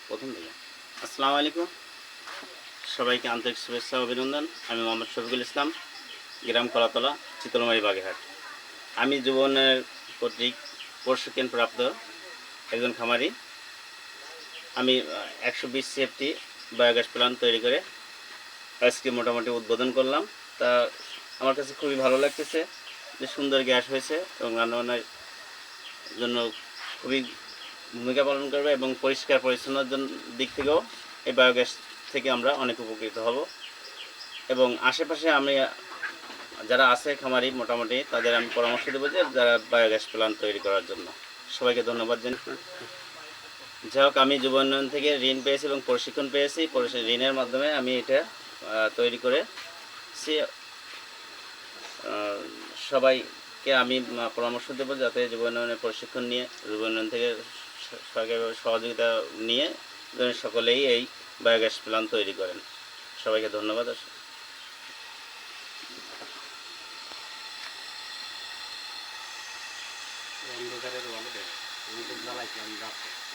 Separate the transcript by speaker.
Speaker 1: প্রথম থেকে। আসসালামু আলাইকুম, সবাইকে আন্তরিক শুভেচ্ছা ও অভিনন্দন। আমি মোহাম্মদ শফিকুল ইসলাম, গ্রাম কলাতলা, চিতলমারী, বাগেরহাট। আমি যুব উন্নয়ন কর্তৃক প্রশিক্ষণপ্রাপ্ত একজন খামারি। আমি 120 সিএফটি বায়োগ্যাস প্ল্যান্ট তৈরি করে আজকে মোটামুটি উদ্বোধন করলাম। তা আমার কাছে খুবই ভালো লাগতেছে যে সুন্দর গ্যাস হয়েছে এবং রান্নাবান্নার জন্য খুবই ভূমিকা পালন করবে এবং পরিষ্কার পরিচ্ছন্নতার দিক থেকেও এই বায়োগ্যাস থেকে আমরা অনেক উপকৃত হব। এবং আশেপাশে আমি যারা আছে খামারি মোটামুটি তাদের আমি পরামর্শ দেবো যে যারা বায়োগ্যাস প্ল্যান্ট তৈরি করার জন্য। সবাইকে ধন্যবাদ জানাই। যাই হোক, আমি যুব উন্নয়ন থেকে ঋণ পেয়েছি এবং প্রশিক্ষণ পেয়েছি। ঋণের মাধ্যমে আমি এটা তৈরি করেছি। সবাইকে আমি পরামর্শ দেবো যাতে যুব উন্নয়নের প্রশিক্ষণ নিয়ে যুব উন্নয়ন থেকে সরকারিভাবে সহযোগিতা নিয়ে সকলেই এই বায়োগ্যাস প্ল্যান্ট তৈরি করেন। সবাইকে ধন্যবাদ।
Speaker 2: অন্ধকারের ভালো দেয়, আমি তো জ্বালাইছিলাম রাত্রে।